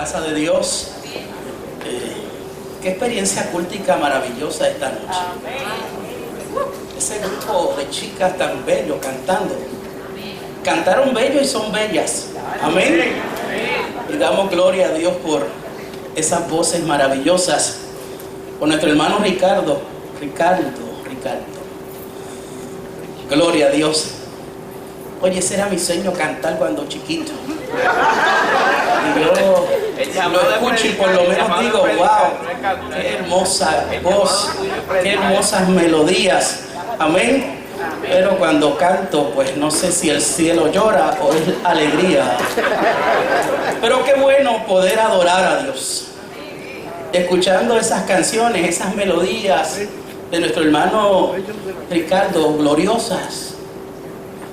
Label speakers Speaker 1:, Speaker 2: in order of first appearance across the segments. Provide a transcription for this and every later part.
Speaker 1: casa de Dios. Qué experiencia cultica maravillosa esta noche. Ese grupo de chicas tan bello cantando. Cantaron bello y son bellas. Amén. Y damos gloria a Dios por esas voces maravillosas. Por nuestro hermano Ricardo. Gloria a Dios. Oye, ese era mi sueño, cantar cuando chiquito. Y yo lo escucho y por lo menos digo, wow, qué hermosa voz, qué hermosas melodías. Amén. Pero cuando canto, pues no sé si el cielo llora o es alegría. Pero qué bueno poder adorar a Dios. Escuchando esas canciones, esas melodías de nuestro hermano Ricardo, gloriosas.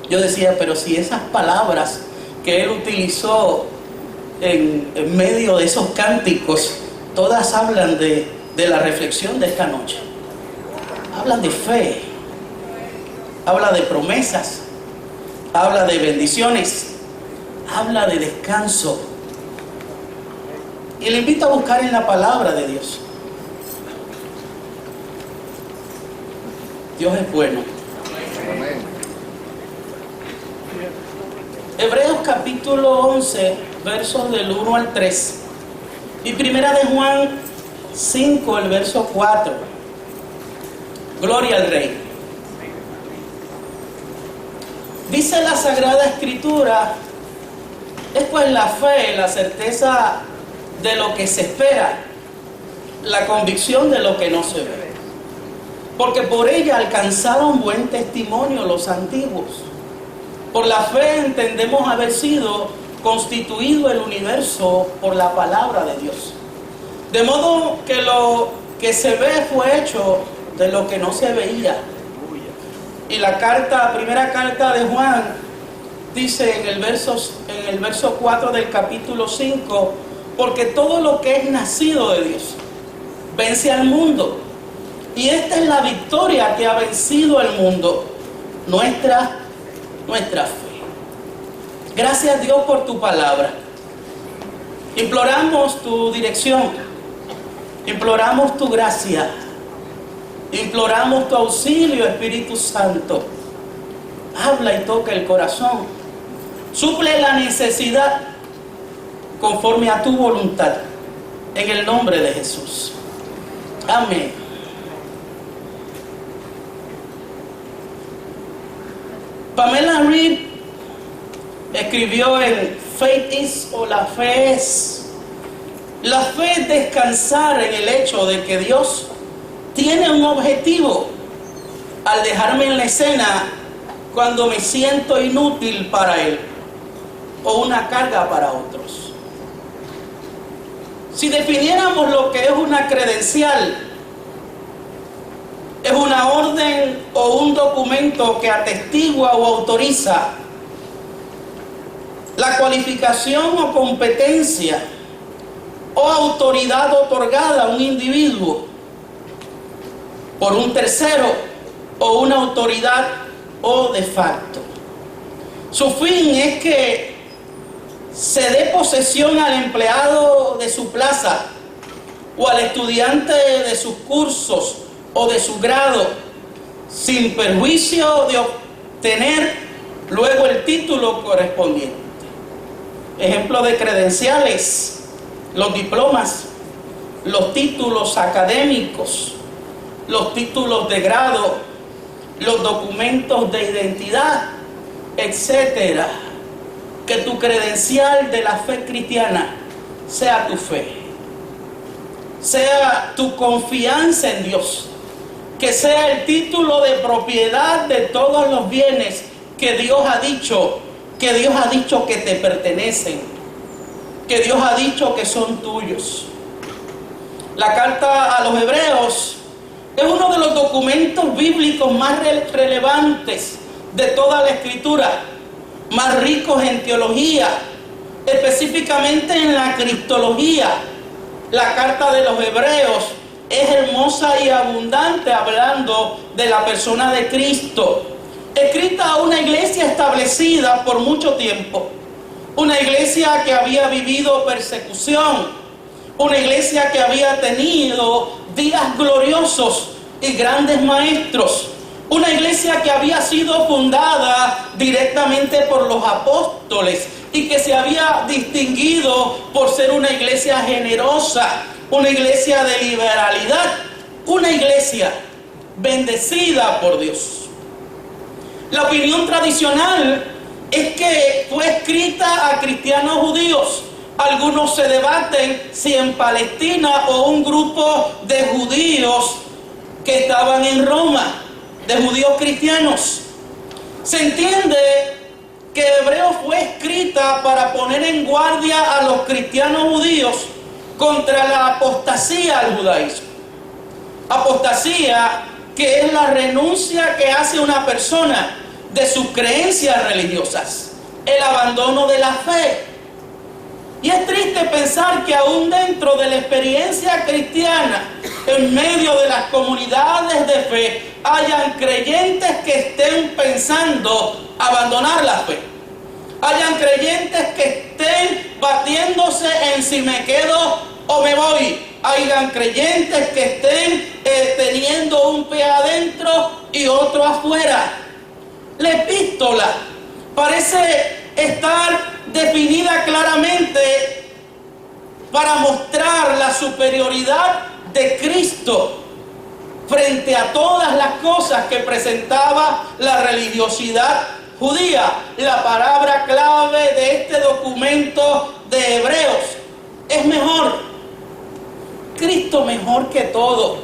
Speaker 1: Yo decía, pero si esas palabras que él utilizó en medio de esos cánticos, todas hablan de la reflexión de esta noche. Hablan de fe, habla de promesas, habla de bendiciones, habla de descanso. Y le invito a buscar en la palabra de Dios. Dios es bueno. Amén. Hebreos capítulo 11, versos del 1 al 3. Y primera de Juan 5, el verso 4. Gloria al Rey. Dice la Sagrada Escritura, es pues la fe, la certeza de lo que se espera, la convicción de lo que no se ve. Porque por ella alcanzaron buen testimonio los antiguos. Por la fe entendemos haber sido constituido el universo por la palabra de Dios. De modo que lo que se ve fue hecho de lo que no se veía. Y la primera carta de Juan dice en el verso 4 del capítulo 5, porque todo lo que es nacido de Dios vence al mundo. Y esta es la victoria que ha vencido al mundo, nuestra fe. Gracias, Dios, por tu palabra. Imploramos tu dirección, imploramos tu gracia, imploramos tu auxilio, Espíritu Santo. Habla y toca el corazón, suple la necesidad conforme a tu voluntad, en el nombre de Jesús. Amén. Pamela Reed escribió en Faith is, o la fe es. La fe es descansar en el hecho de que Dios tiene un objetivo al dejarme en la escena cuando me siento inútil para Él o una carga para otros. Si definiéramos lo que es una credencial, es una orden o un documento que atestigua o autoriza la cualificación o competencia o autoridad otorgada a un individuo por un tercero o una autoridad o de facto. Su fin es que se dé posesión al empleado de su plaza o al estudiante de sus cursos o de su grado, sin perjuicio de obtener luego el título correspondiente. Ejemplo de credenciales: los diplomas, los títulos académicos, los títulos de grado, los documentos de identidad, etcétera. Que tu credencial de la fe cristiana sea tu fe, sea tu confianza en Dios, que sea el título de propiedad de todos los bienes que Dios ha dicho que te pertenecen, que Dios ha dicho que son tuyos. La carta a los Hebreos es uno de los documentos bíblicos más relevantes de toda la Escritura, más ricos en teología, específicamente en la cristología. La carta de los Hebreos es hermosa y abundante hablando de la persona de Cristo, escrita a una iglesia establecida por mucho tiempo, una iglesia que había vivido persecución, una iglesia que había tenido días gloriosos y grandes maestros, una iglesia que había sido fundada directamente por los apóstoles y que se había distinguido por ser una iglesia generosa, una iglesia de liberalidad, una iglesia bendecida por Dios. La opinión tradicional es que fue escrita a cristianos judíos. Algunos se debaten si en Palestina o un grupo de judíos que estaban en Roma, de judíos cristianos. Se entiende que Hebreos fue escrita para poner en guardia a los cristianos judíos contra la apostasía al judaísmo. Apostasía que es la renuncia que hace una persona de sus creencias religiosas, el abandono de la fe. Y es triste pensar que aún dentro de la experiencia cristiana, en medio de las comunidades de fe, hayan creyentes que estén pensando abandonar la fe. Hayan creyentes que estén batiéndose en si me quedo o me voy. Hayan creyentes que estén teniendo un pie adentro y otro afuera. La epístola parece estar definida claramente para mostrar la superioridad de Cristo frente a todas las cosas que presentaba la religiosidad judía. La palabra clave de este documento de Hebreos es mejor. Cristo mejor que todo.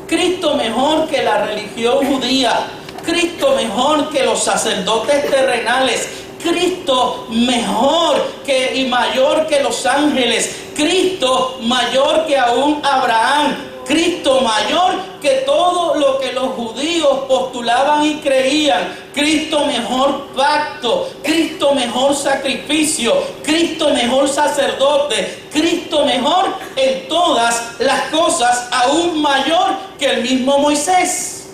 Speaker 1: Cristo mejor que la religión judía. Cristo mejor que los sacerdotes terrenales. Cristo mejor que y mayor que los ángeles. Cristo mayor que aún Abraham. Cristo mayor que todo lo que los judíos postulaban y creían. Cristo mejor pacto. Cristo mejor sacrificio. Cristo mejor sacerdote. Cristo mejor en todas las cosas, aún mayor que el mismo Moisés.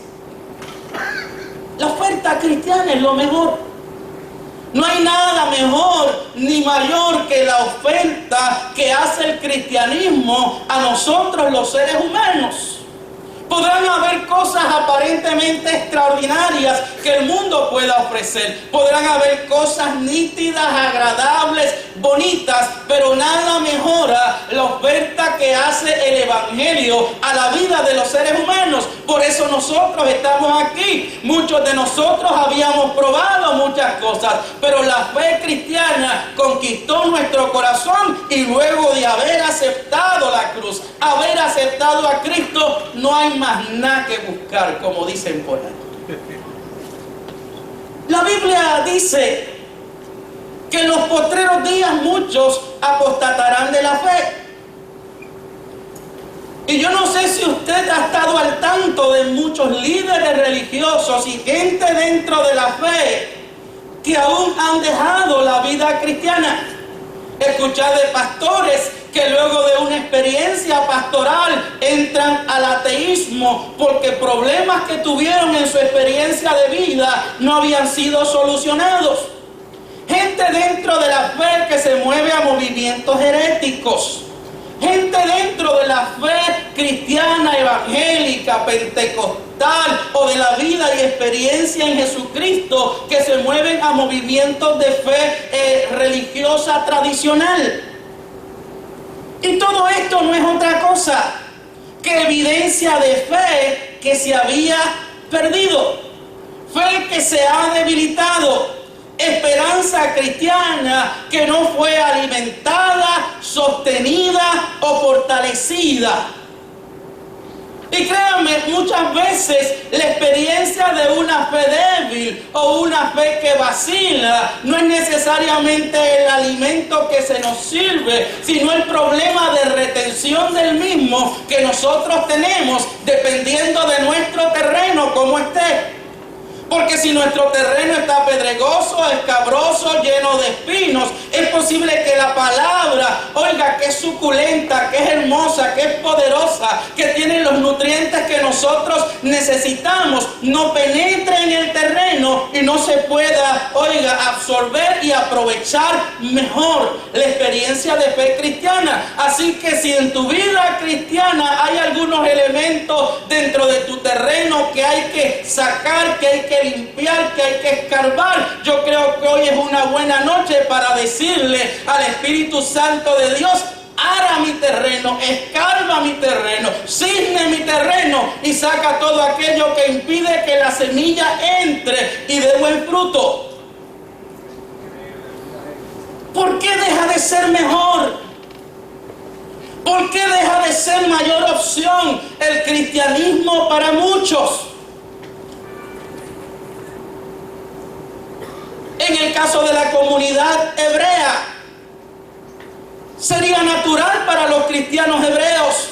Speaker 1: La oferta cristiana es lo mejor. No hay nada mejor ni mayor que la oferta que hace el cristianismo a nosotros los seres humanos. Podrán haber cosas aparentemente extraordinarias que el mundo pueda ofrecer. Podrán haber cosas nítidas, agradables, bonitas, pero nada mejora la oferta que hace el Evangelio a la vida de los seres humanos. Por eso nosotros estamos aquí. Muchos de nosotros habíamos probado muchas cosas, pero la fe cristiana conquistó nuestro corazón y luego de haber aceptado la cruz, haber aceptado a Cristo, no hay más nada que buscar, como dicen por ahí. La Biblia dice que en los postreros días muchos apostatarán de la fe. Y yo no sé si usted ha estado al tanto de muchos líderes religiosos y gente dentro de la fe que aún han dejado la vida cristiana. Escuchar de pastores que luego de una experiencia pastoral entran al ateísmo porque problemas que tuvieron en su experiencia de vida no habían sido solucionados. Gente dentro de la fe que se mueve a movimientos heréticos. Gente dentro de la fe cristiana, evangélica, pentecostal o de la vida y experiencia en Jesucristo que se mueven a movimientos de fe religiosa tradicional. Y todo esto no es otra cosa que evidencia de fe que se había perdido, fe que se ha debilitado, esperanza cristiana que no fue alimentada, sostenida o fortalecida. Y créanme, muchas veces la experiencia de una fe débil o una fe que vacila no es necesariamente el alimento que se nos sirve, sino el problema de retención del mismo que nosotros tenemos dependiendo de nuestro terreno como esté. Porque si nuestro terreno está pedregoso, escabroso, lleno de espinos, es posible que la palabra, oiga, que es suculenta, que es hermosa, que es poderosa, que tiene los nutrientes que nosotros necesitamos, no penetre en el terreno y no se pueda, oiga, absorber y aprovechar mejor la experiencia de fe cristiana. Así que si en tu vida cristiana hay algunos elementos dentro de tu terreno que hay que sacar, que hay que limpiar, que hay que escarbar, yo creo que hoy es una buena noche para decirle al Espíritu Santo de Dios: ara mi terreno, escarba mi terreno, cisne mi terreno y saca todo aquello que impide que la semilla entre y dé buen fruto. ¿Por qué deja de ser mejor? ¿Por qué deja de ser mayor opción el cristianismo para muchos? En el caso de la comunidad hebrea, sería natural para los cristianos hebreos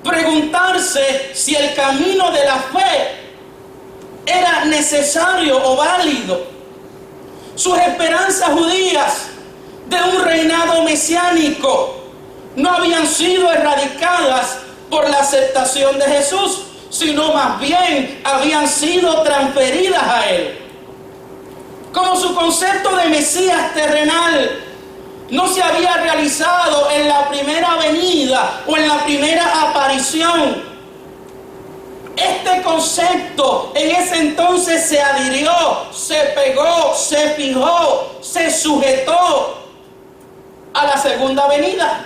Speaker 1: preguntarse si el camino de la fe era necesario o válido. Sus esperanzas judías de un reinado mesiánico no habían sido erradicadas por la aceptación de Jesús, sino más bien habían sido transferidas a Él. Como su concepto de Mesías terrenal no se había realizado en la primera venida o en la primera aparición, este concepto en ese entonces se adhirió, se pegó, se fijó, se sujetó a la segunda venida.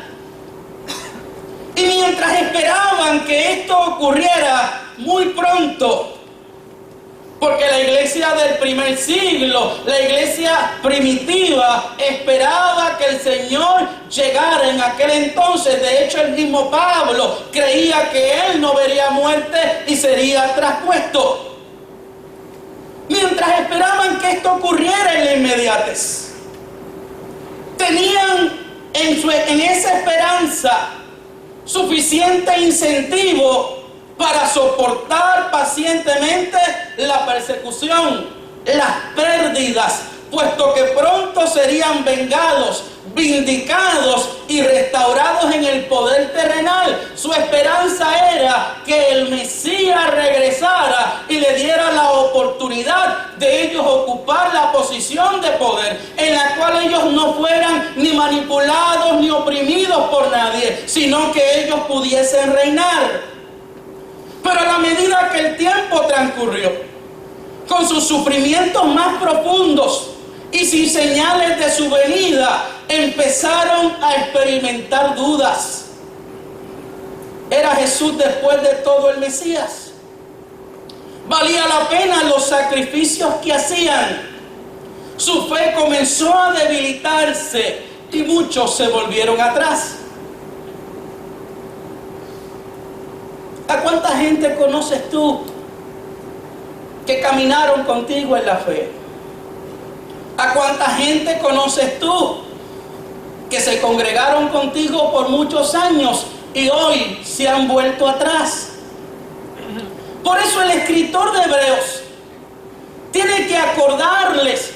Speaker 1: Y mientras esperaban que esto ocurriera muy pronto, porque la iglesia del primer siglo, la iglesia primitiva, esperaba que el Señor llegara en aquel entonces. De hecho, el mismo Pablo creía que él no vería muerte y sería traspuesto. Mientras esperaban que esto ocurriera en la inmediatez, tenían en esa esperanza suficiente incentivo para soportar pacientemente la persecución, las pérdidas, puesto que pronto serían vengados, vindicados y restaurados en el poder terrenal. Su esperanza era que el Mesías regresara y le diera la oportunidad de ellos ocupar la posición de poder, en la cual ellos no fueran ni manipulados ni oprimidos por nadie, sino que ellos pudiesen reinar. Pero a la medida que el tiempo transcurrió, con sus sufrimientos más profundos y sin señales de su venida, empezaron a experimentar dudas. ¿Era Jesús después de todo el Mesías? ¿Valía la pena los sacrificios que hacían? Su fe comenzó a debilitarse y muchos se volvieron atrás. ¿A cuánta gente conoces tú que caminaron contigo en la fe? ¿A cuánta gente conoces tú que se congregaron contigo por muchos años y hoy se han vuelto atrás? Por eso el escritor de Hebreos tiene que acordarles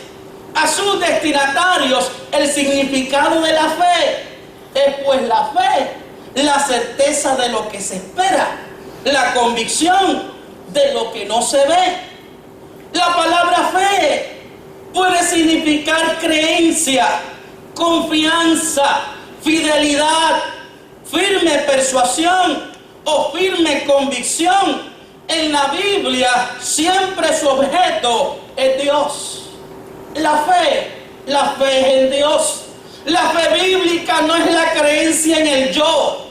Speaker 1: a sus destinatarios el significado de la fe. Es pues la fe, la certeza de lo que se espera, la convicción de lo que no se ve. La palabra fe puede significar creencia, confianza, fidelidad, firme persuasión o firme convicción. En la Biblia siempre su objeto es Dios. La fe es en Dios. La fe bíblica no es la creencia en el yo.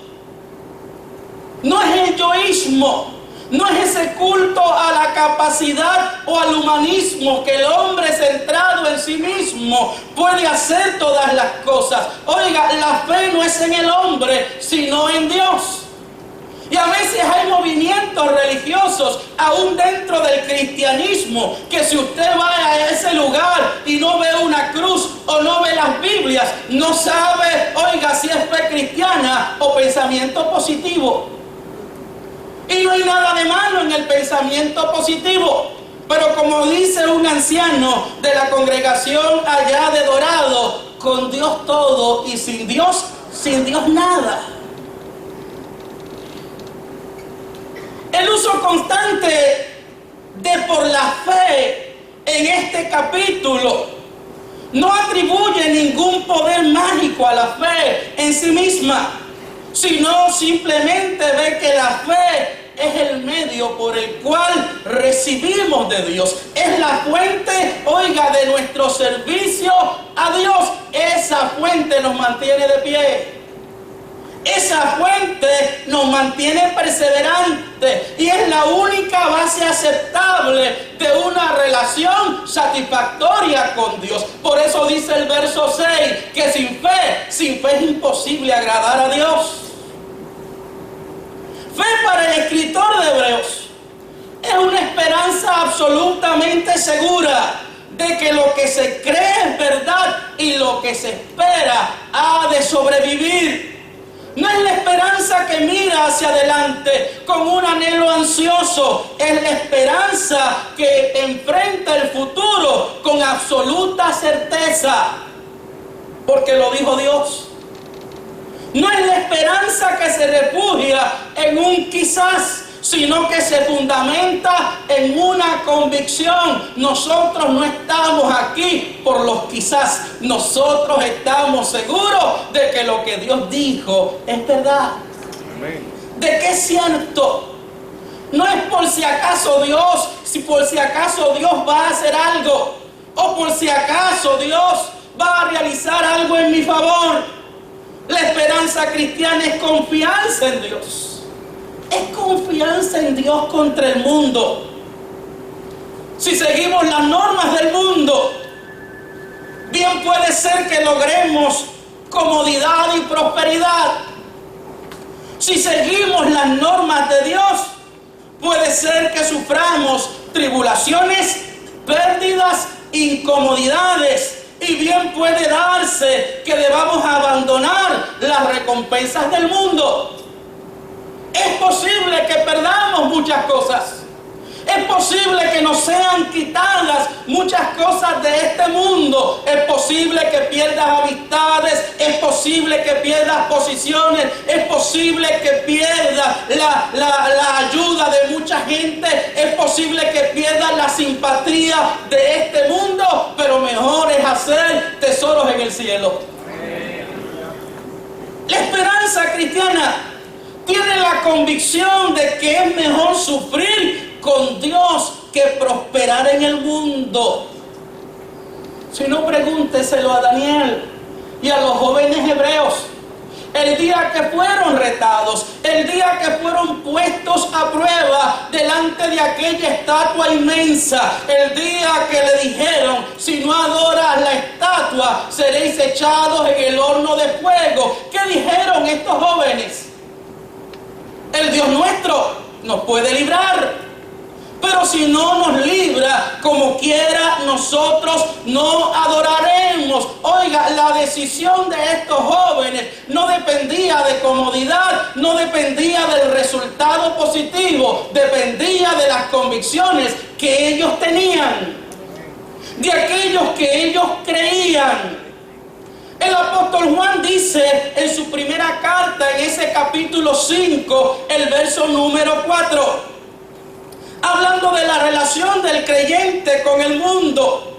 Speaker 1: No es el yoísmo, no es ese culto a la capacidad o al humanismo que el hombre centrado en sí mismo puede hacer todas las cosas. Oiga, la fe no es en el hombre, sino en Dios. Y a veces hay movimientos religiosos, aún dentro del cristianismo, que si usted va a ese lugar y no ve una cruz o no ve las Biblias, no sabe, oiga, si es fe cristiana o pensamiento positivo. Y no hay nada de malo en el pensamiento positivo, Pero como dice un anciano de la congregación allá de Dorado, con Dios todo y sin Dios nada. El uso constante de por la fe en este capítulo no atribuye ningún poder mágico a la fe en sí misma, sino simplemente ve que la fe es el medio por el cual recibimos de Dios. Es la fuente, oiga, de nuestro servicio a Dios. Esa fuente nos mantiene de pie. Esa fuente nos mantiene perseverantes y es la única base aceptable de una relación satisfactoria con Dios. Por eso dice el verso 6 que sin fe es imposible agradar a Dios. Fe para el escritor de Hebreos es una esperanza absolutamente segura de que lo que se cree es verdad y lo que se espera ha de sobrevivir. No es la esperanza que mira hacia adelante con un anhelo ansioso, es la esperanza que enfrenta el futuro con absoluta certeza, porque lo dijo Dios. No es la esperanza que se refugia en un quizás, sino que se fundamenta en una convicción. Nosotros no estamos aquí por los quizás, nosotros estamos seguros de que lo que Dios dijo es verdad. Amén. De que es cierto. No es por si acaso Dios, va a hacer algo, o por si acaso Dios va a realizar algo en mi favor. La esperanza cristiana es confianza en Dios. Es confianza en Dios contra el mundo. Si seguimos las normas del mundo, bien puede ser que logremos comodidad y prosperidad. Si seguimos las normas de Dios, puede ser que suframos tribulaciones, pérdidas, incomodidades. Y bien puede darse que debamos abandonar las recompensas del mundo. Es posible que perdamos muchas cosas. Es posible que nos sean quitadas muchas cosas de este mundo. Es posible que pierdas amistades. Es posible que pierdas posiciones. Es posible que pierdas la ayuda de mucha gente. Es posible que pierdas la simpatía de este mundo. Pero mejor es hacer tesoros en el cielo. La esperanza cristiana tiene la convicción de que es mejor sufrir con Dios que prosperar en el mundo. Si no, pregúnteselo a Daniel y a los jóvenes hebreos. El día que fueron retados, el día que fueron puestos a prueba delante de aquella estatua inmensa, el día que le dijeron: si no adoras la estatua, seréis echados en el horno de fuego. ¿Qué dijeron estos jóvenes? El Dios nuestro nos puede librar. Pero si no nos libra, como quiera, nosotros no adoraremos. Oiga, la decisión de estos jóvenes no dependía de comodidad, no dependía del resultado positivo, dependía de las convicciones que ellos tenían, de aquellos que ellos creían. El apóstol Juan dice en su primera carta, en ese capítulo 5, el verso número 4, hablando de la relación del creyente con el mundo.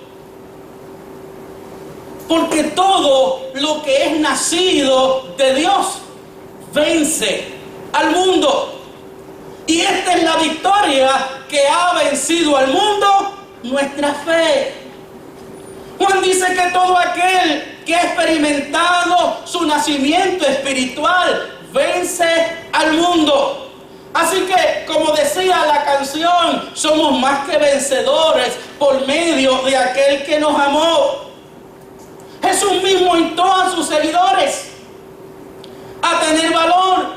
Speaker 1: Porque todo lo que es nacido de Dios vence al mundo. Y esta es la victoria que ha vencido al mundo, nuestra fe. Juan dice que todo aquel que ha experimentado su nacimiento espiritual vence al mundo. Así que, como decía la canción, somos más que vencedores por medio de aquel que nos amó. Jesús mismo instó a sus seguidores a tener valor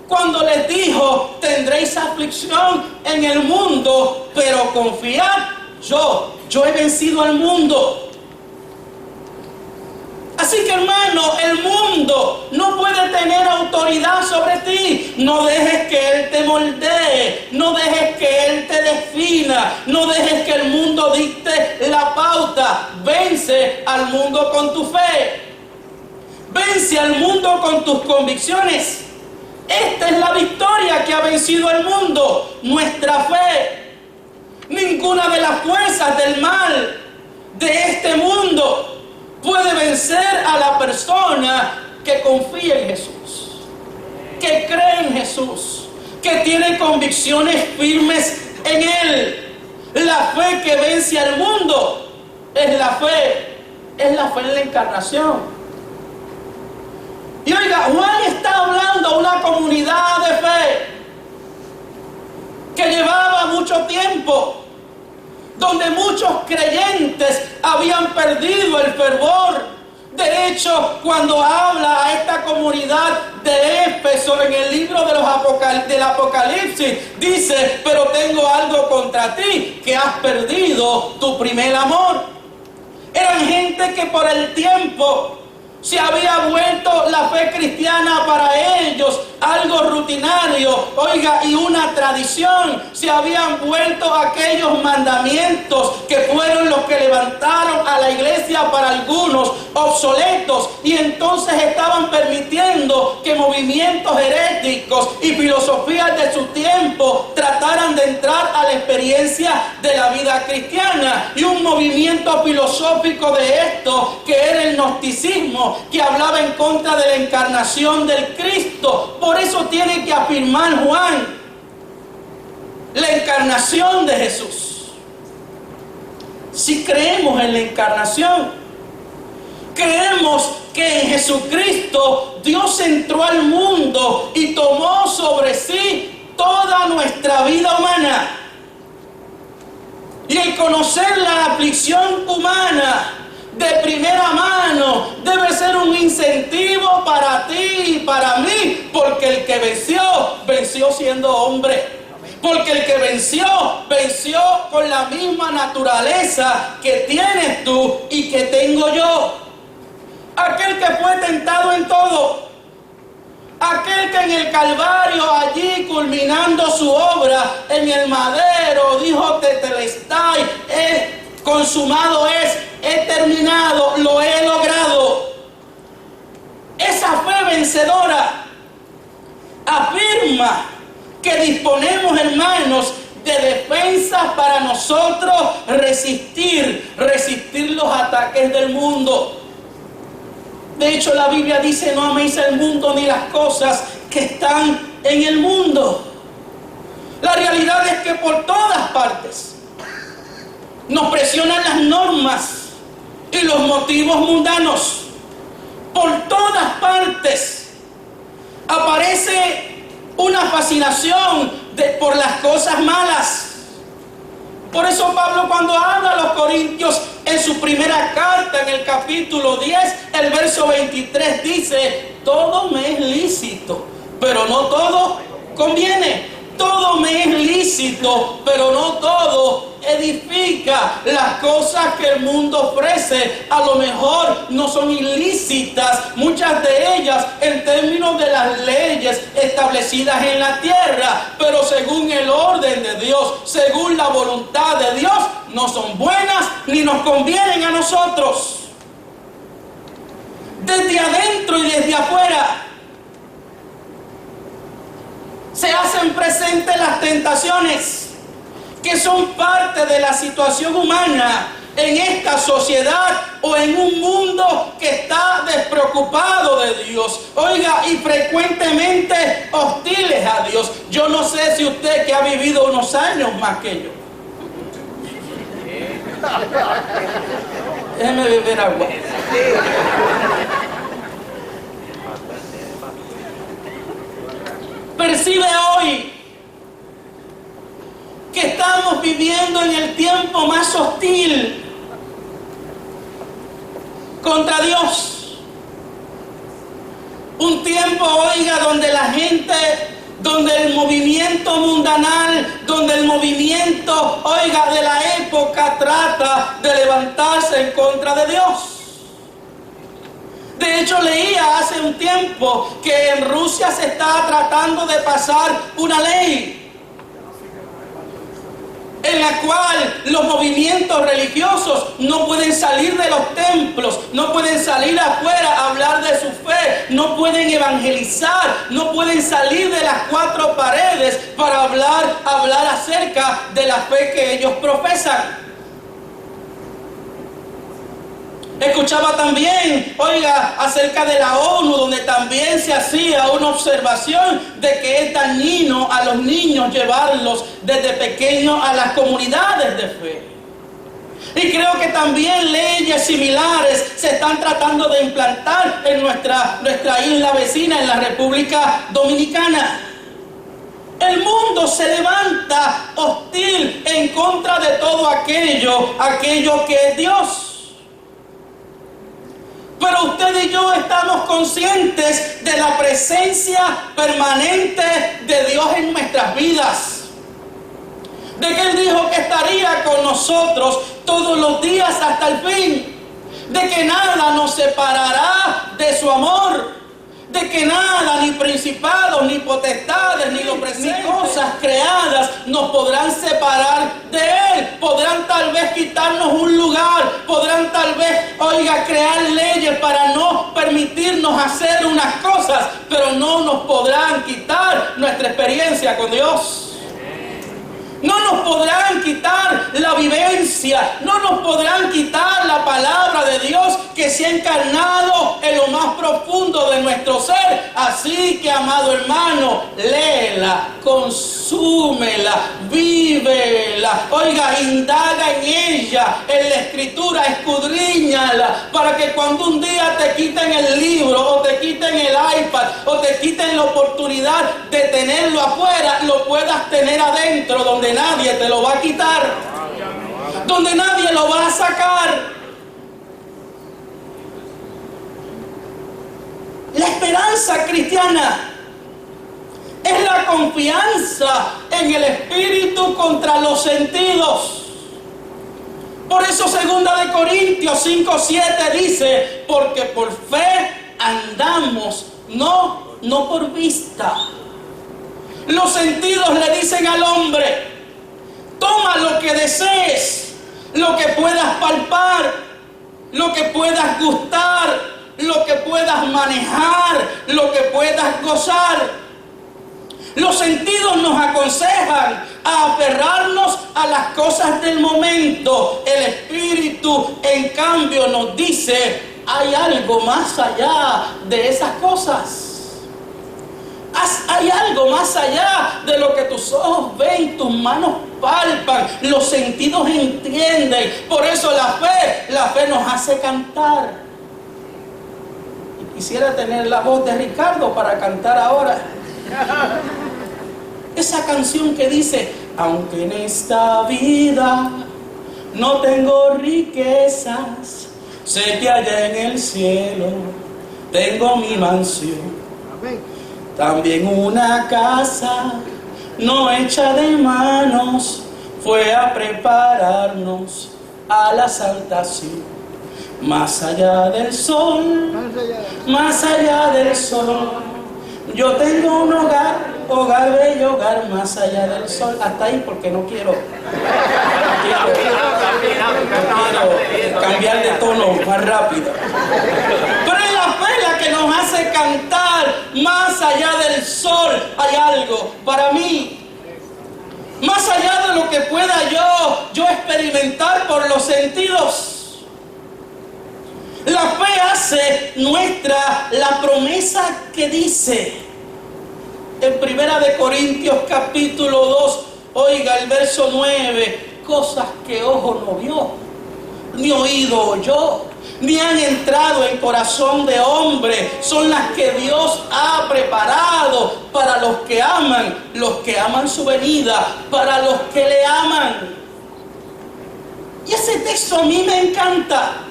Speaker 1: cuando les dijo: tendréis aflicción en el mundo, pero confiad, yo he vencido al mundo. Así que, hermano, el mundo no puede tener autoridad sobre ti. No dejes que Él te moldee. No dejes que Él te defina. No dejes que el mundo dicte la pauta. Vence al mundo con tu fe. Vence al mundo con tus convicciones. Esta es la victoria que ha vencido el mundo, nuestra fe. Ninguna de las fuerzas del mal de este mundo puede vencer a la persona que confía en Jesús, que cree en Jesús, que tiene convicciones firmes en Él. La fe que vence al mundo es la fe en la encarnación. Y oiga, Juan está hablando a una comunidad de fe que llevaba mucho tiempo, donde muchos creyentes habían perdido el fervor. De hecho, cuando habla a esta comunidad de Éfeso en el libro de del Apocalipsis, dice: pero tengo algo contra ti, que has perdido tu primer amor. Eran gente que por el tiempo se había vuelto la fe cristiana para ellos algo rutinario, oiga, y una tradición. Se habían vuelto aquellos mandamientos que fueron los que levantaron a la iglesia para algunos obsoletos, y entonces estaban permitiendo que movimientos heréticos y filosofías de su tiempo trataran de entrar a la experiencia de la vida cristiana. Y un movimiento filosófico de esto, que era el gnosticismo, que hablaba en contra de la encarnación del Cristo. Por eso tiene que afirmar Juan la encarnación de Jesús. Si creemos en la encarnación, creemos que en Jesucristo Dios entró al mundo y tomó sobre sí toda nuestra vida humana. Y el conocer la aflicción humana de primera mano debe ser un incentivo para ti y para mí, porque el que venció, venció siendo hombre. Porque el que venció, venció con la misma naturaleza que tienes tú y que tengo yo. Aquel que fue tentado en todo, aquel que en el Calvario, allí culminando su obra en el madero, dijo: tetelestai, consumado es, he terminado, lo he logrado. Esa fe vencedora afirma que disponemos, hermanos, de defensas para nosotros resistir los ataques del mundo. De hecho, la Biblia dice: no améis el mundo ni las cosas que están en el mundo. La realidad es que por todas partes nos presionan las normas y los motivos mundanos. Por todas partes aparece una fascinación por las cosas malas. Por eso Pablo, cuando habla a los Corintios en su primera carta, en el capítulo 10, el verso 23, dice: todo me es lícito, pero no todo conviene. Todo me es lícito, pero no todo edifica. Las cosas que el mundo ofrece a lo mejor no son ilícitas, muchas de ellas en términos de las leyes establecidas en la tierra, pero según el orden de Dios, según la voluntad de Dios, no son buenas ni nos convienen a nosotros. Desde adentro y desde afuera se hacen presentes las tentaciones que son parte de la situación humana en esta sociedad o en un mundo que está despreocupado de Dios. Oiga, y frecuentemente hostiles a Dios. Yo no sé si usted, que ha vivido unos años más que yo. Déjeme beber agua. Percibe hoy que estamos viviendo en el tiempo más hostil contra Dios. Un tiempo, oiga, donde la gente, donde el movimiento mundanal, donde el movimiento, oiga, de la época trata de levantarse en contra de Dios. De hecho, leía hace un tiempo que en Rusia se está tratando de pasar una ley en la cual los movimientos religiosos no pueden salir de los templos, no pueden salir afuera a hablar de su fe, no pueden evangelizar, no pueden salir de las cuatro paredes para hablar acerca de la fe que ellos profesan. Escuchaba también, acerca de la ONU, donde también se hacía una observación de que es dañino a los niños llevarlos desde pequeños a las comunidades de fe. Y creo que también leyes similares se están tratando de implantar en nuestra isla vecina, en la República Dominicana. El mundo se levanta hostil en contra de todo aquello que es Dios. Pero usted y yo estamos conscientes de la presencia permanente de Dios en nuestras vidas. De que Él dijo que estaría con nosotros todos los días hasta el fin. De que nada nos separará de su amor. De que nada, ni principados, ni potestades, ni cosas creadas nos podrán separar de Él. Podrán tal vez quitarnos un lugar, podrán tal vez, crear leyes para no permitirnos hacer unas cosas, pero no nos podrán quitar nuestra experiencia con Dios. No nos podrán quitar la vivencia, no nos podrán quitar la palabra de Dios que se ha encarnado en lo más profundo de nuestro ser. Así que, amado hermano, léela, consúmela, vívela, indaga en ella, en la escritura, escudriñala, para que cuando un día te quiten el libro, o te quiten el iPad, o te quiten la oportunidad de tenerlo afuera, lo puedas tener adentro, donde nadie te lo va a quitar, donde nadie lo va a sacar. La esperanza cristiana es la confianza en el Espíritu contra los sentidos. Por eso 2 de Corintios 5:7 dice, porque por fe andamos, no por vista. Los sentidos le dicen al hombre, toma lo que desees, lo que puedas palpar, lo que puedas gustar, lo que puedas manejar, lo que puedas gozar. Los sentidos nos aconsejan a aferrarnos a las cosas del momento. El Espíritu, en cambio, nos dice, hay algo más allá de esas cosas. Hay algo más allá de lo que tus ojos ven, tus manos palpan, los sentidos entienden. Por eso la fe nos hace cantar. Y quisiera tener la voz de Ricardo para cantar ahora. Esa canción que dice, aunque en esta vida no tengo riquezas, sé que allá en el cielo tengo mi mansión. También una casa no hecha de manos fue a prepararnos a la saltación. Más allá del sol, más allá del sol, yo tengo un hogar bello, hogar más allá del sol. Hasta ahí porque no quiero cambiar de tono más rápido. Pero es la fe la que nos hace cantar más allá del sol. Hay algo para mí. Más allá de lo que pueda yo experimentar por los sentidos. La fe hace nuestra la promesa que dice en 1 Corintios capítulo 2, el verso 9, cosas que ojo no vio, ni oído oyó, ni han entrado en corazón de hombre, son las que Dios ha preparado para los que aman su venida, para los que le aman. Y ese texto a mí me encanta.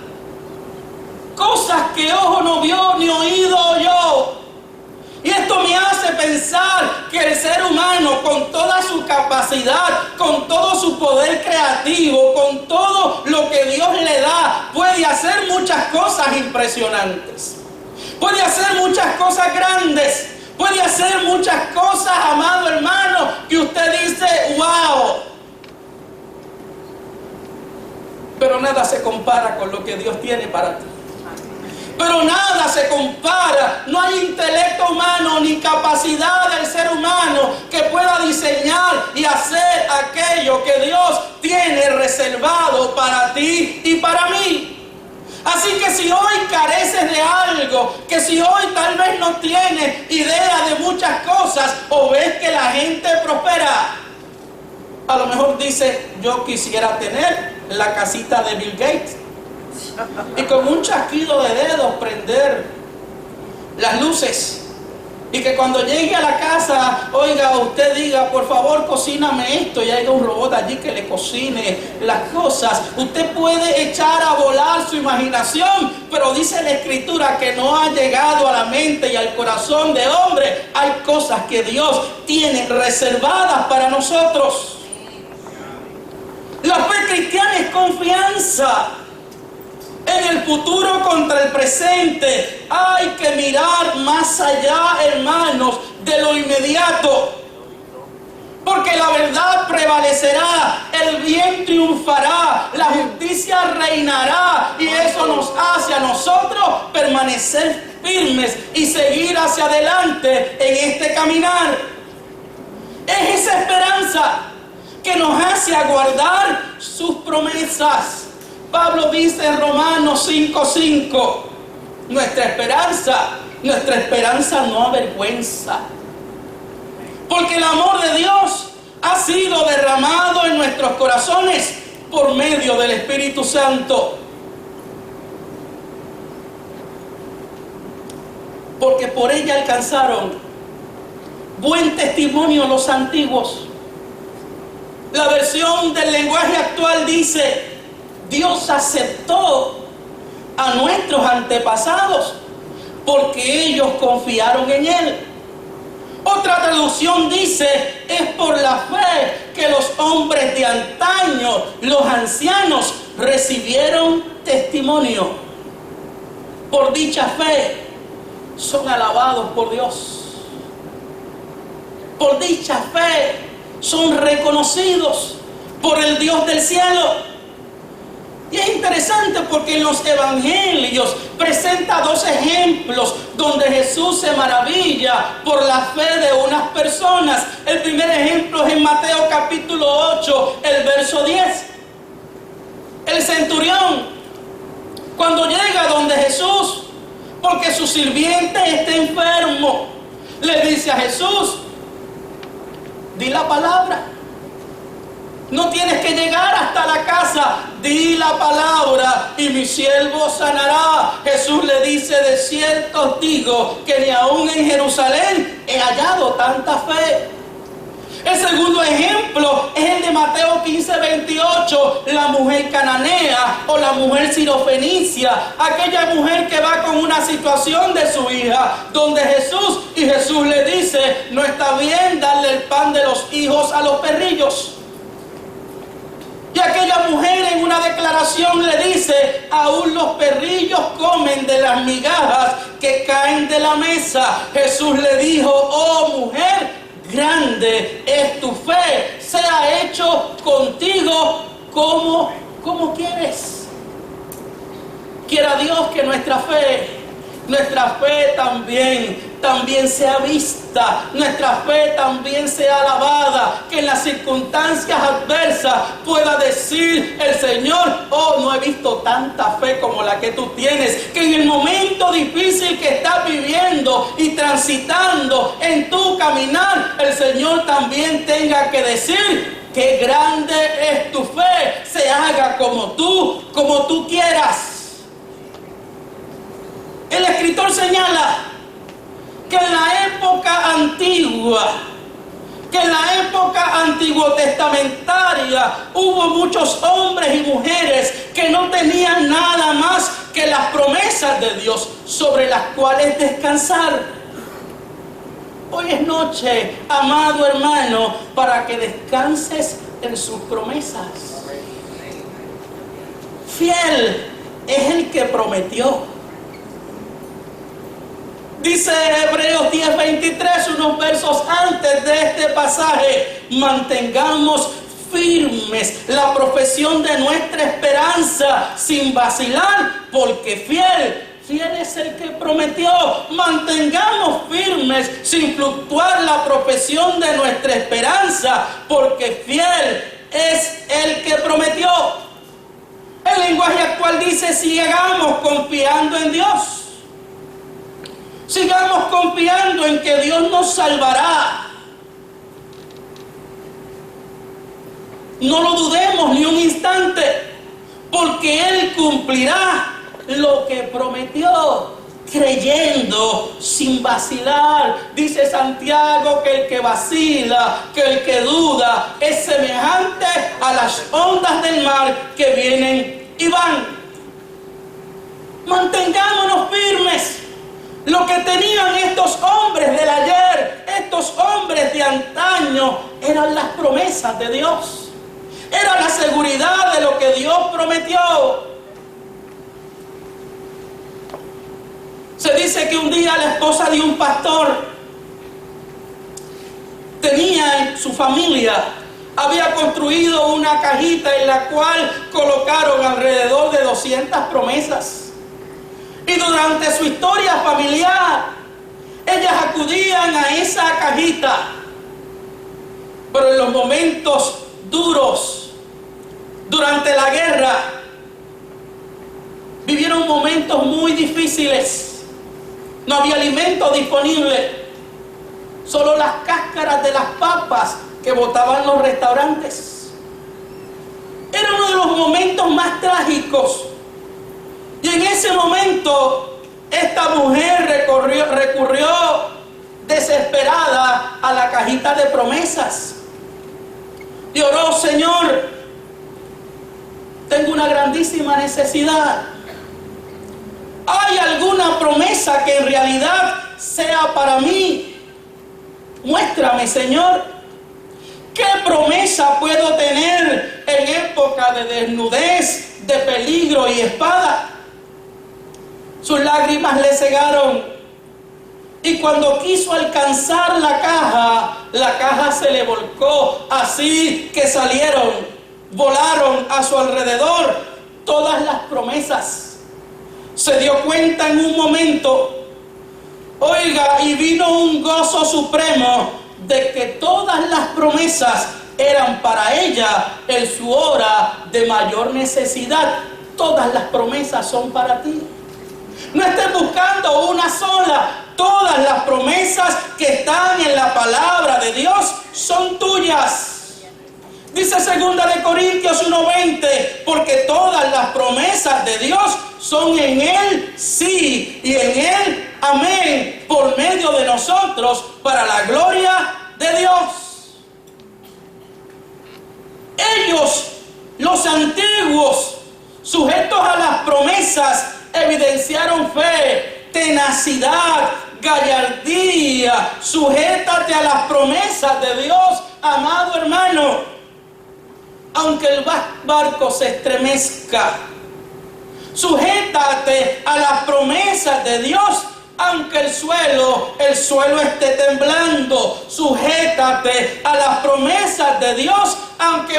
Speaker 1: Cosas que ojo no vio ni oído oyó. Y esto me hace pensar que el ser humano, con toda su capacidad, con todo su poder creativo, con todo lo que Dios le da, puede hacer muchas cosas impresionantes. Puede hacer muchas cosas grandes. Puede hacer muchas cosas, amado hermano, que usted dice, wow. Pero nada se compara con lo que Dios tiene para ti. Pero nada se compara. No hay intelecto humano ni capacidad del ser humano que pueda diseñar y hacer aquello que Dios tiene reservado para ti y para mí. Así que si hoy careces de algo, que si hoy tal vez no tienes idea de muchas cosas o ves que la gente prospera, a lo mejor dices, yo quisiera tener la casita de Bill Gates y con un chasquido de dedos prender las luces y que cuando llegue a la casa, oiga, usted diga, por favor, cocíname esto, y haya un robot allí que le cocine las cosas. Usted puede echar a volar su imaginación, pero dice la Escritura que no ha llegado a la mente y al corazón de hombre. Hay cosas que Dios tiene reservadas para nosotros. La fe cristiana es confianza en el futuro contra el presente. Hay que mirar más allá, hermanos, de lo inmediato. Porque la verdad prevalecerá, el bien triunfará, la justicia reinará. Y eso nos hace a nosotros permanecer firmes y seguir hacia adelante en este caminar. Es esa esperanza que nos hace aguardar sus promesas. Pablo dice en Romanos 5:5, nuestra esperanza no avergüenza, porque el amor de Dios ha sido derramado en nuestros corazones por medio del Espíritu Santo. Porque por ella alcanzaron buen testimonio los antiguos. La versión del lenguaje actual dice, Dios aceptó a nuestros antepasados porque ellos confiaron en Él. Otra traducción dice, es por la fe que los hombres de antaño, los ancianos, recibieron testimonio. Por dicha fe son alabados por Dios. Por dicha fe son reconocidos por el Dios del cielo. Y es interesante porque en los evangelios presenta dos ejemplos donde Jesús se maravilla por la fe de unas personas. El primer ejemplo es en Mateo capítulo 8, el verso 10. El centurión, cuando llega donde Jesús, porque su sirviente está enfermo, le dice a Jesús, di la palabra. No tienes que llegar hasta la casa, di la palabra y mi siervo sanará. Jesús le dice, de cierto os digo que ni aún en Jerusalén he hallado tanta fe. El segundo ejemplo es el de Mateo 15:28, la mujer cananea o la mujer sirofenicia, aquella mujer que va con una situación de su hija, donde Jesús le dice, no está bien darle el pan de los hijos a los perrillos. Y aquella mujer en una declaración le dice, aún los perrillos comen de las migajas que caen de la mesa. Jesús le dijo, oh mujer, grande es tu fe, sea hecho contigo como quieres. Quiera Dios que nuestra fe también sea vista, nuestra fe también sea alabada, que en las circunstancias adversas pueda decir el Señor, oh, no he visto tanta fe como la que tú tienes, que en el momento difícil que estás viviendo y transitando en tu caminar, el Señor también tenga que decir, qué grande es tu fe, se haga como tú quieras. El escritor señala que en la época antigua, antiguo testamentaria, hubo muchos hombres y mujeres que no tenían nada más que las promesas de Dios sobre las cuales descansar. Hoy es noche, amado hermano, para que descanses en sus promesas. Fiel es el que prometió. Dice Hebreos 10:23, unos versos antes de este pasaje: mantengamos firmes la profesión de nuestra esperanza sin vacilar, porque fiel es el que prometió. Mantengamos firmes sin fluctuar la profesión de nuestra esperanza, porque fiel es el que prometió. El lenguaje actual dice: sigamos confiando en Dios. Sigamos confiando en que Dios nos salvará. No lo dudemos ni un instante, porque Él cumplirá lo que prometió, creyendo sin vacilar. Dice Santiago que el que vacila, que el que duda, es semejante a las ondas del mar que vienen y van. Mantengámonos firmes. Lo que tenían estos hombres del ayer, estos hombres de antaño, eran las promesas de Dios. Era la seguridad de lo que Dios prometió. Se dice que un día la esposa de un pastor tenía en su familia, había construido una cajita en la cual colocaron alrededor de 200 promesas. Y durante su historia familiar, ellas acudían a esa cajita. Pero en los momentos duros, durante la guerra, vivieron momentos muy difíciles. No había alimento disponible, solo las cáscaras de las papas que botaban los restaurantes. Era uno de los momentos más trágicos. Y en ese momento, esta mujer recurrió desesperada a la cajita de promesas. Y oró: Señor, tengo una grandísima necesidad. ¿Hay alguna promesa que en realidad sea para mí? Muéstrame, Señor. ¿Qué promesa puedo tener en época de desnudez, de peligro y espada? Sus lágrimas le cegaron. Y cuando quiso alcanzar la caja se le volcó. Así que volaron a su alrededor todas las promesas. Se dio cuenta en un momento, oiga, y vino un gozo supremo de que todas las promesas eran para ella en su hora de mayor necesidad. Todas las promesas son para ti. No estés buscando una sola. Todas las promesas que están en la palabra de Dios son tuyas. Dice 2 Corintios 1:20, porque todas las promesas de Dios son en Él sí y en Él amén, por medio de nosotros, para la gloria de Dios. Ellos, los antiguos, sujetos a las promesas, evidenciaron fe, tenacidad, gallardía. Sujétate a las promesas de Dios, amado hermano. Aunque el barco se estremezca, sujétate a las promesas de Dios. Aunque el suelo esté temblando, sujétate a las promesas de Dios. Aunque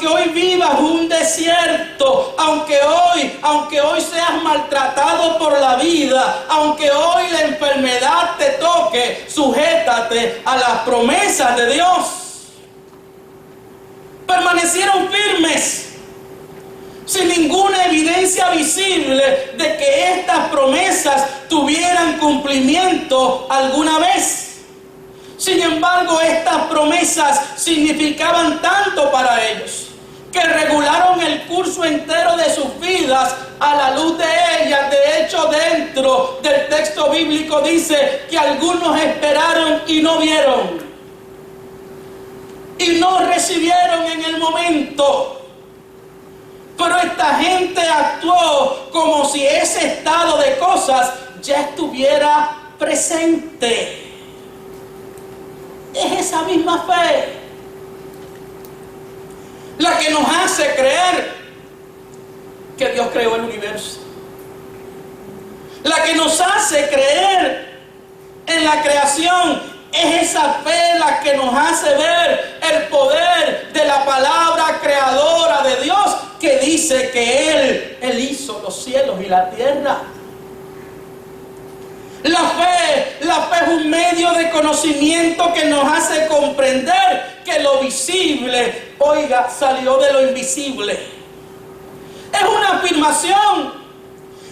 Speaker 1: hoy vivas un desierto, aunque hoy seas maltratado por la vida, aunque hoy la enfermedad te toque, sujétate a las promesas de Dios. Permanecieron firmes, sin ninguna evidencia visible de que estas promesas tuvieran cumplimiento alguna vez. Sin embargo, estas promesas significaban tanto para ellos, que regularon el curso entero de sus vidas a la luz de ellas. De hecho, dentro del texto bíblico dice que algunos esperaron y no vieron, y no recibieron en el momento. Pero esta gente actuó como si ese estado de cosas ya estuviera presente. Es esa misma fe la que nos hace creer que Dios creó el universo, la que nos hace creer en la creación. Es esa fe la que nos hace ver el poder de la palabra creadora de Dios, que dice que Él hizo los cielos y la tierra. La fe es un medio de conocimiento que nos hace comprender que lo visible, oiga, salió de lo invisible. Es una afirmación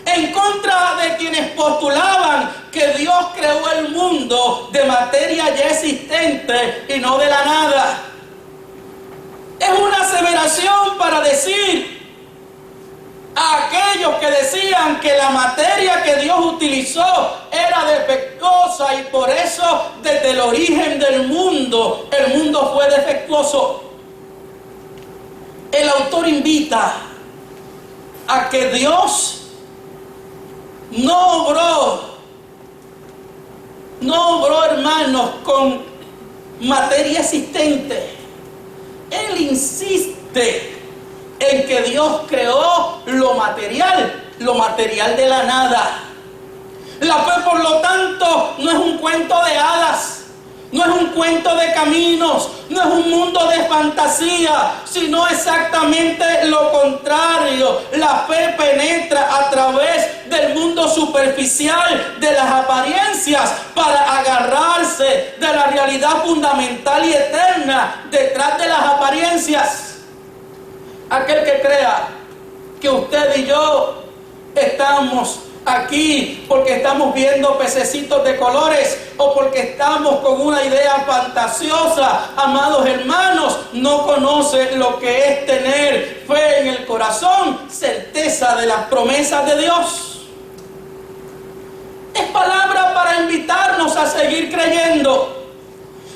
Speaker 1: en contra de quienes postulaban que Dios creó el mundo de materia ya existente y no de la nada. Es una aseveración para decir a aquellos que decían que la materia que Dios utilizó era defectuosa y por eso desde el origen del mundo, el mundo fue defectuoso. El autor invita a que Dios no obró, hermanos, con materia existente. Él insiste en que Dios creó lo material de la nada. La fe, por lo tanto, no es un cuento de hadas, no es un cuento de caminos, no es un mundo de fantasía, sino exactamente lo contrario. La fe penetra a través del mundo superficial, de las apariencias, para agarrarse de la realidad fundamental y eterna detrás de las apariencias. Aquel que crea que usted y yo estamos aquí porque estamos viendo pececitos de colores o porque estamos con una idea fantasiosa, amados hermanos, no conoce lo que es tener fe en el corazón, certeza de las promesas de Dios. Es palabra para invitarnos a seguir creyendo.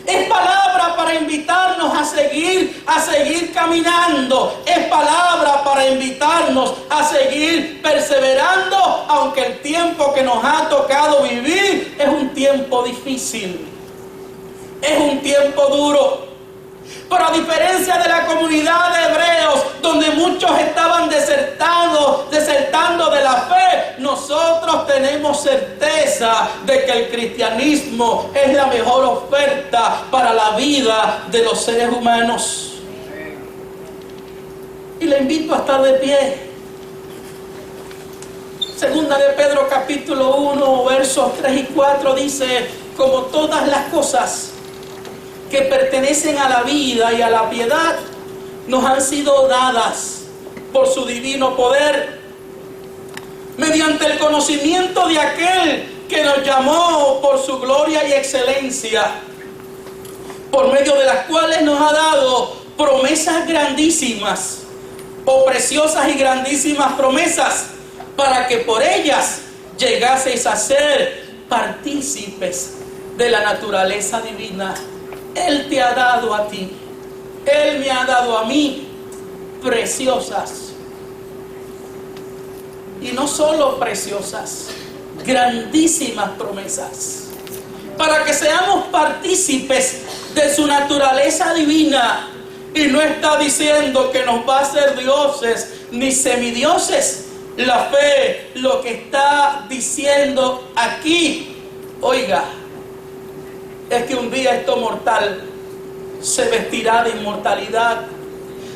Speaker 1: Es palabra para invitarnos a seguir caminando. Es palabra para invitarnos a seguir perseverando, aunque el tiempo que nos ha tocado vivir es un tiempo difícil. Es un tiempo duro. Pero a diferencia de la comunidad de hebreos, donde muchos estaban desertando de la fe, nosotros tenemos certeza de que el cristianismo es la mejor oferta para la vida de los seres humanos. Y le invito a estar de pie. Segunda de Pedro capítulo 1, versos 3 y 4 dice: como todas las cosas que pertenecen a la vida y a la piedad nos han sido dadas por su divino poder, mediante el conocimiento de aquel que nos llamó por su gloria y excelencia, por medio de las cuales nos ha dado promesas grandísimas, o preciosas y grandísimas promesas, para que por ellas llegaseis a ser partícipes de la naturaleza divina. Él te ha dado a ti, Él me ha dado a mí preciosas. Y no solo preciosas, grandísimas promesas, para que seamos partícipes de su naturaleza divina. Y no está diciendo que nos va a hacer dioses ni semidioses. La fe lo que está diciendo aquí, oiga, es que un día esto mortal se vestirá de inmortalidad.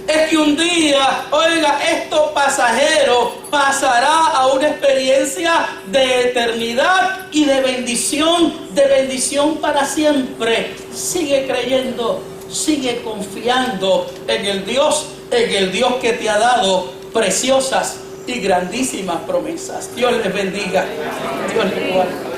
Speaker 1: Es que un día, oiga, esto pasajero pasará a una experiencia de eternidad y de bendición para siempre. Sigue creyendo, sigue confiando en el Dios que te ha dado preciosas y grandísimas promesas. Dios les bendiga. Dios les guarde.